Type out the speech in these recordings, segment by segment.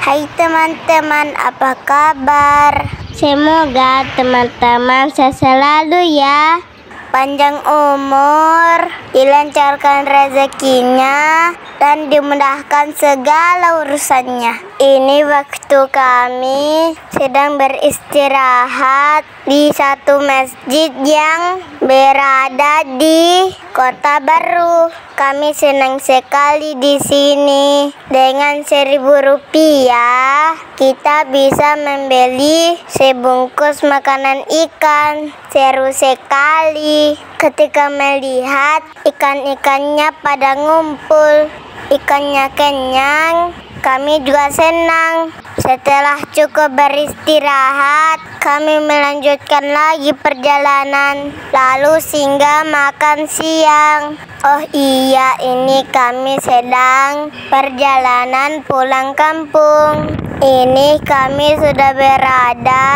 Hai teman-teman, apa kabar? Semoga teman-teman sehat selalu ya. Panjang umur, dilancarkan rezekinya, dan dimudahkan segala urusannya. Ini waktu kami sedang beristirahat di satu masjid yang berada di Kota Baru. Kami senang sekali di sini. Dengan Rp1.000 kita bisa membeli sebungkus makanan ikan. Seru sekali ketika melihat ikan-ikannya pada ngumpul. Ikannya kenyang, kami juga senang. Setelah cukup beristirahat, kami melanjutkan lagi perjalanan, lalu singgah makan siang. Oh iya, ini kami sedang perjalanan pulang kampung. Ini kami sudah berada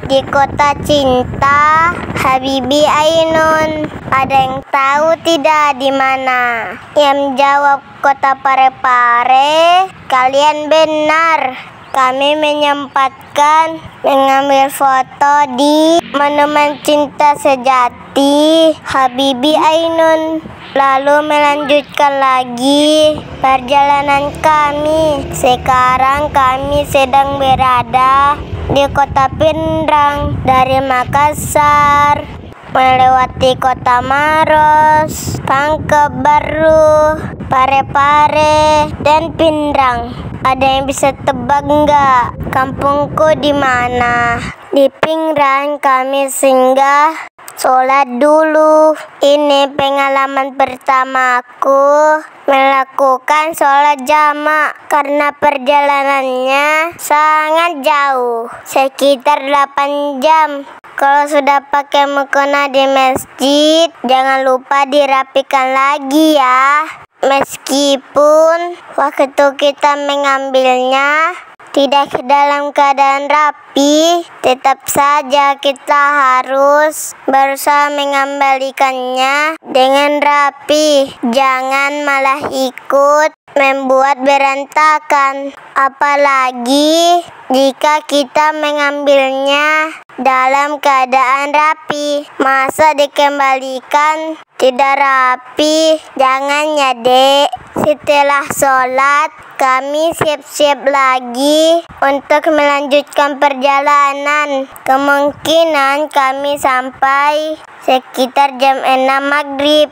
di kota cinta Habibie Ainun. Ada yang tahu tidak di mana? Yang jawab kota Parepare. Kalian benar. Kami menyempatkan mengambil foto di Monumen Cinta Sejati Habibie Ainun. Lalu melanjutkan lagi perjalanan kami. Sekarang kami sedang berada di kota Pindrang. Dari Makassar melewati kota Maros, Pangkep Baru, Parepare, dan Pindrang. Ada yang bisa tebak nggak kampungku di mana? Di Pindrang kami singgah sholat dulu. Ini pengalaman pertamaku melakukan sholat jamak karena perjalanannya sangat jauh, sekitar 8 jam. Kalau sudah pakai mukena di masjid, jangan lupa dirapikan lagi ya. Meskipun waktu kita mengambilnya tidak dalam keadaan rapi, tetap saja kita harus berusaha mengembalikannya dengan rapi. Jangan malah ikut membuat berantakan, apalagi jika kita mengambilnya dalam keadaan rapi. Masa dikembalikan tidak rapi? Jangan ya dek. Setelah sholat, kami siap-siap lagi untuk melanjutkan perjalanan. Kemungkinan kami sampai sekitar jam 6 maghrib.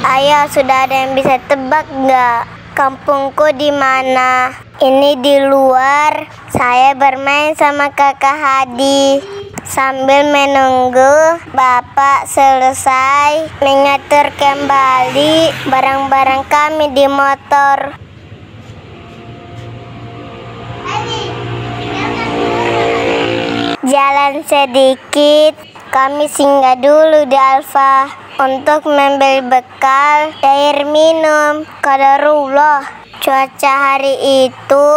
Ayo, sudah ada yang bisa tebak nggak kampungku di mana? Ini di luar. Saya bermain sama kakak Hadi sambil menunggu bapak selesai mengatur kembali barang-barang kami di motor. Jalan sedikit, kami singgah dulu di Alfa untuk membeli bekal air minum. Qadarullah, cuaca hari itu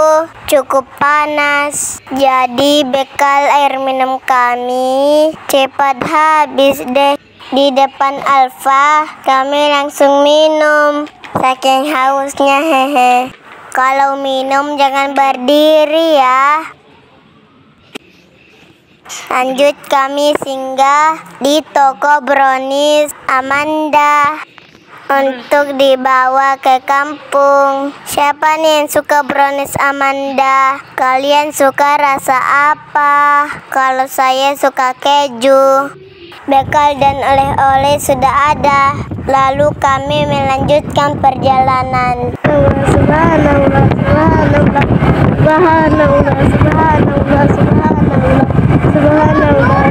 cukup panas, jadi bekal air minum kami cepat habis deh. Di depan Alfa kami langsung minum, saking hausnya hehe. Kalau minum jangan berdiri ya. Lanjut kami singgah di toko brownies Amanda untuk dibawa ke kampung. Siapa nih yang suka brownies Amanda? Kalian suka rasa apa? Kalau saya suka keju. Bekal dan oleh-oleh sudah ada. Lalu kami melanjutkan perjalanan. Subhanallah, subhanallah, subhanallah, subhanallah, subhanallah, subhanallah.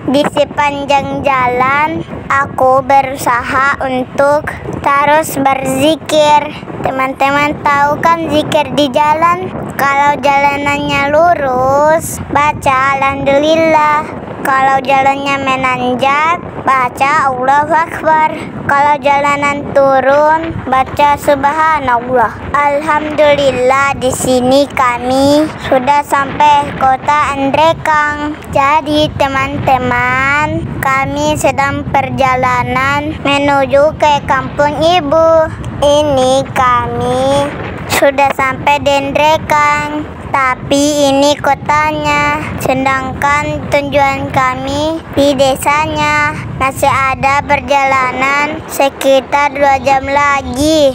Di sepanjang jalan, aku berusaha untuk terus berzikir. Teman-teman tahu kan zikir di jalan? Kalau jalanannya lurus, baca alhamdulillah. Kalau jalannya menanjak, baca Allahu Akbar. Kalau jalanan turun, baca Subhanallah. Alhamdulillah, di sini kami sudah sampai kota Andrekang. Jadi teman-teman, kami sedang perjalanan menuju ke kampung ibu. Ini kami sudah sampai di Andrekang. Tapi ini kotanya, sedangkan tujuan kami di desanya. Masih ada perjalanan sekitar 2 jam lagi.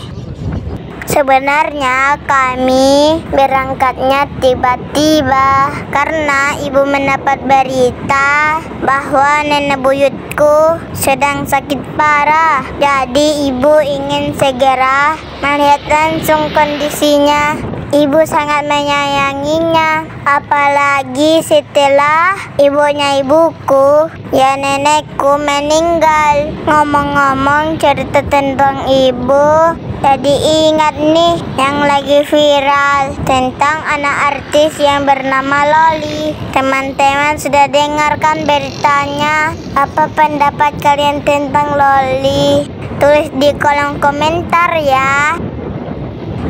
Sebenarnya kami berangkatnya tiba-tiba karena ibu mendapat berita bahwa nenek buyutku sedang sakit parah. Jadi ibu ingin segera melihat langsung kondisinya. Ibu sangat menyayanginya, apalagi setelah ibunya ibuku, ya nenekku meninggal. Ngomong-ngomong cerita tentang ibu, jadi ingat nih yang lagi viral tentang anak artis yang bernama Loli. Teman-teman sudah dengarkan beritanya? Apa pendapat kalian tentang Loli? Tulis di kolom komentar ya.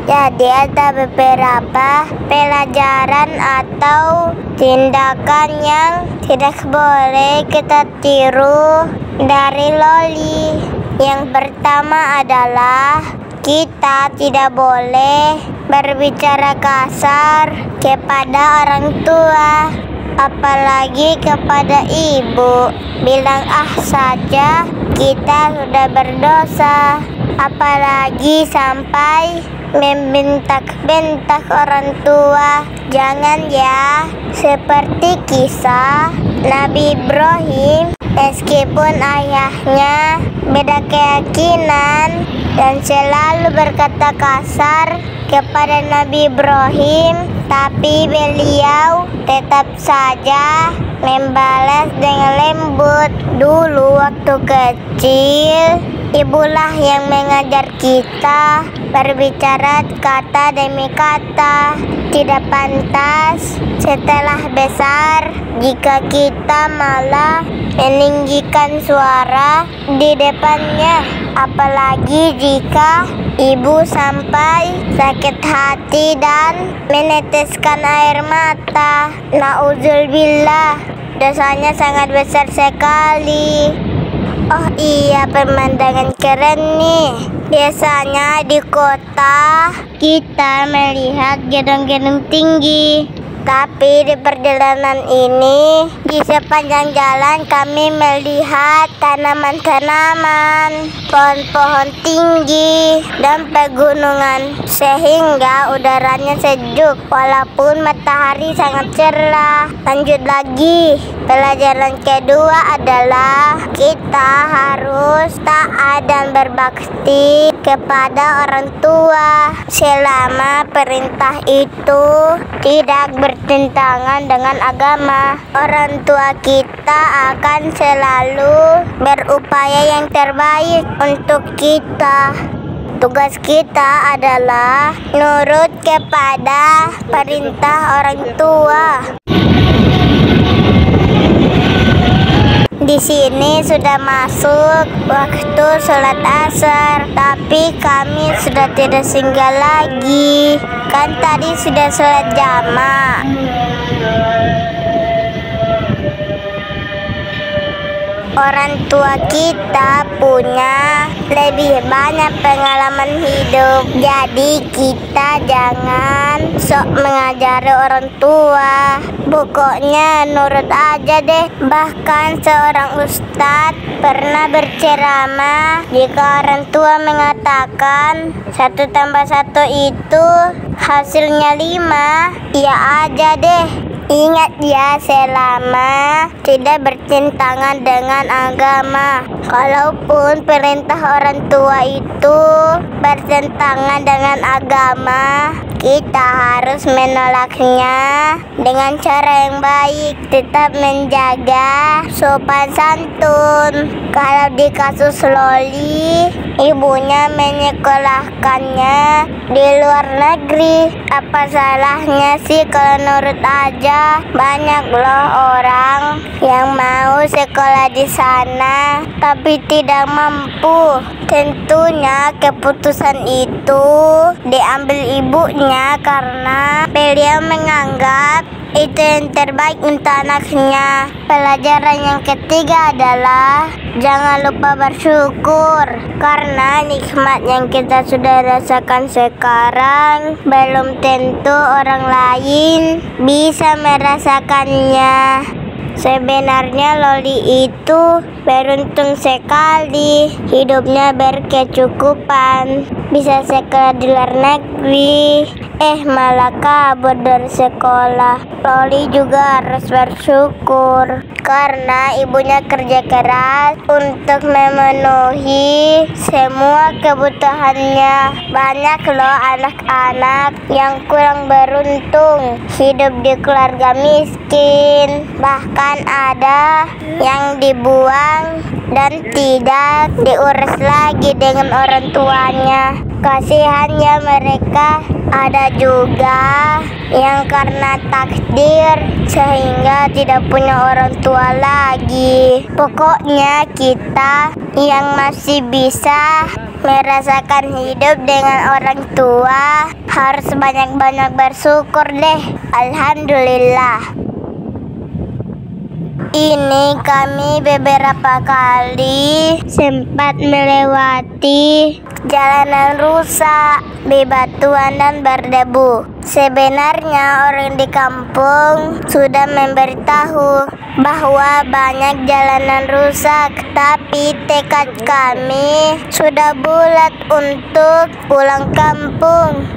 Jadi ada beberapa pelajaran atau tindakan yang tidak boleh kita tiru dari Loli. Yang pertama adalah kita tidak boleh berbicara kasar kepada orang tua, apalagi kepada ibu. Bilang ah saja kita sudah berdosa, apalagi sampai membentak-bentak orang tua. Jangan ya, seperti kisah Nabi Ibrahim. Meskipun ayahnya beda keyakinan dan selalu berkata kasar kepada Nabi Ibrahim, tapi beliau tetap saja membalas dengan lembut. Dulu waktu kecil, ibulah yang mengajar kita berbicara kata demi kata. Tidak pantas setelah besar jika kita malah meninggikan suara di depannya, apalagi jika ibu sampai sakit hati dan meneteskan air mata. Nauzubillah, dosanya sangat besar sekali. Oh iya, pemandangan keren nih. Biasanya di kota kita melihat gedung-gedung tinggi, tapi di perjalanan ini di sepanjang jalan kami melihat tanaman-tanaman, pohon-pohon tinggi, dan pegunungan, sehingga udaranya sejuk walaupun matahari sangat cerah. Lanjut lagi, pelajaran kedua adalah kita harus taat dan berbakti kepada orang tua selama perintah itu tidak bertentangan dengan agama. Orang tua kita akan selalu berupaya yang terbaik untuk kita. Tugas kita adalah nurut kepada perintah orang tua. Di sini sudah masuk waktu sholat asar, tapi kami sudah tidak singgah lagi. Kan tadi sudah sholat jamaah. Orang tua kita punya lebih banyak pengalaman hidup, jadi kita jangan sok mengajari orang tua. Pokoknya nurut aja deh. Bahkan seorang ustadz pernah berceramah, jika orang tua mengatakan 1 tambah 1 itu hasilnya 5, ya aja deh. Ingat ya, selama tidak bertentangan dengan agama. Kalaupun perintah orang tua itu bertentangan dengan agama, Kita harus menolaknya dengan cara yang baik, tetap menjaga sopan santun. Kalau di kasus Loli, ibunya menyekolahkannya di luar negeri. Apa salahnya sih kalau nurut aja? Banyak loh orang yang mau sekolah di sana tapi tidak mampu. Tentunya keputusan itu diambil ibunya karena beliau menganggap itu yang terbaik untuk anaknya. Pelajaran yang ketiga adalah jangan lupa bersyukur, karena nikmat yang kita sudah rasakan sekarang belum tentu orang lain bisa merasakannya. Sebenarnya Loli itu beruntung sekali, hidupnya berkecukupan, bisa sekolah di luar negeri, malah kabur dari sekolah. Loli juga harus bersyukur karena ibunya kerja keras untuk memenuhi semua kebutuhannya. Banyak loh anak-anak yang kurang beruntung hidup di keluarga miskin, bahkan ada yang dibuang dan tidak diurus lagi dengan orang tuanya. Kasihannya mereka. Ada juga yang karena takdir sehingga tidak punya orang tua lagi. Pokoknya kita yang masih bisa merasakan hidup dengan orang tua harus banyak-banyak bersyukur deh. Alhamdulillah. Ini kami beberapa kali sempat melewati jalanan rusak, bebatuan dan berdebu. Sebenarnya orang di kampung sudah memberitahu bahwa banyak jalanan rusak, tapi tekad kami sudah bulat untuk pulang kampung.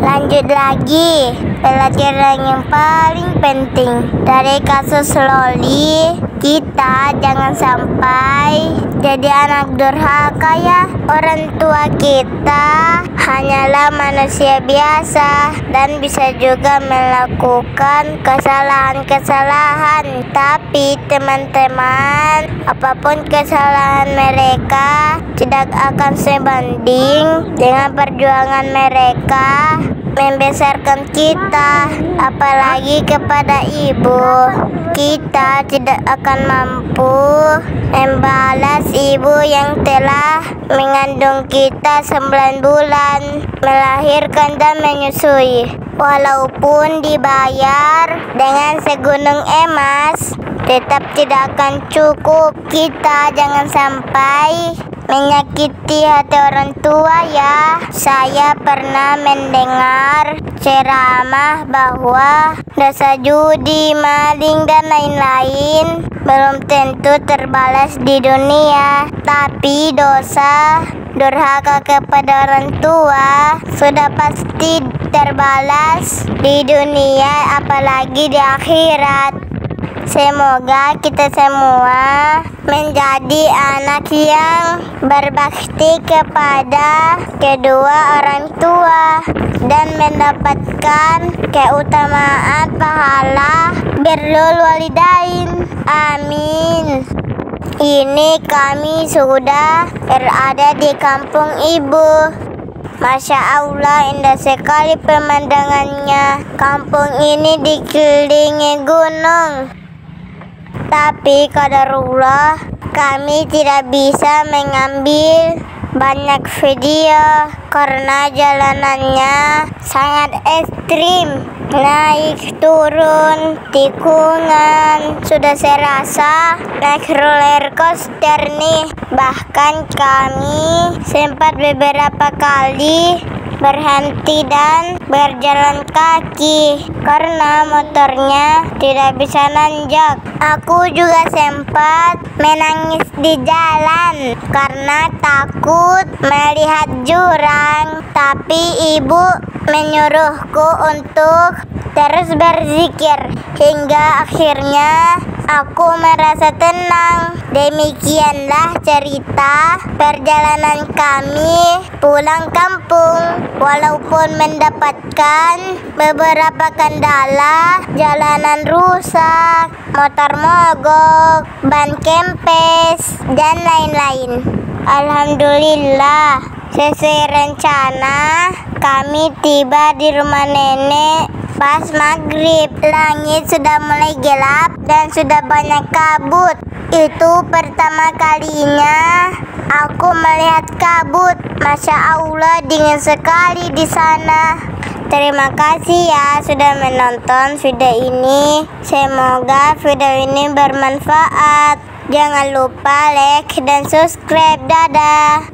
Lanjut lagi, pelajaran yang paling penting dari kasus Loli, kita jangan sampai jadi anak durhaka ya. Orang tua kita hanyalah manusia biasa dan bisa juga melakukan kesalahan-kesalahan. Tapi teman-teman, apapun kesalahan mereka tidak akan sebanding dengan perjuangan mereka membesarkan kita, apalagi kepada ibu. Kita tidak akan mampu membalas ibu yang telah mengandung kita 9 bulan, melahirkan dan menyusui. Walaupun dibayar dengan segunung emas, tetap tidak akan cukup. Kita jangan sampai menyakiti hati orang tua ya. Saya pernah mendengar ceramah bahwa dosa judi, maling dan lain-lain belum tentu terbalas di dunia, tapi dosa durhaka kepada orang tua sudah pasti terbalas di dunia, apalagi di akhirat. Semoga kita semua menjadi anak yang berbakti kepada kedua orang tua dan mendapatkan keutamaan pahala birrul walidain. Amin. Ini kami sudah berada di kampung ibu. Masya Allah, indah sekali pemandangannya. Kampung ini dikelilingi gunung, tapi qadarullah kami tidak bisa mengambil banyak video karena jalanannya sangat ekstrim. Naik turun tikungan, sudah serasa naik roller coaster nih. Bahkan kami sempat beberapa kali berhenti dan berjalan kaki karena motornya tidak bisa nanjak. Aku juga sempat menangis di jalan karena takut melihat jurang, tapi ibu menyuruhku untuk terus berzikir hingga akhirnya Aku merasa tenang. Demikianlah cerita perjalanan kami pulang kampung. Walaupun mendapatkan beberapa kendala, jalanan rusak, motor mogok, ban kempes, dan lain-lain. Alhamdulillah, sesuai rencana kami tiba di rumah nenek pas maghrib. Langit sudah mulai gelap dan sudah banyak kabut. Itu pertama kalinya aku melihat kabut. Masya Allah, dingin sekali di sana. Terima kasih ya sudah menonton video ini. Semoga video ini bermanfaat. Jangan lupa like dan subscribe. Dadah.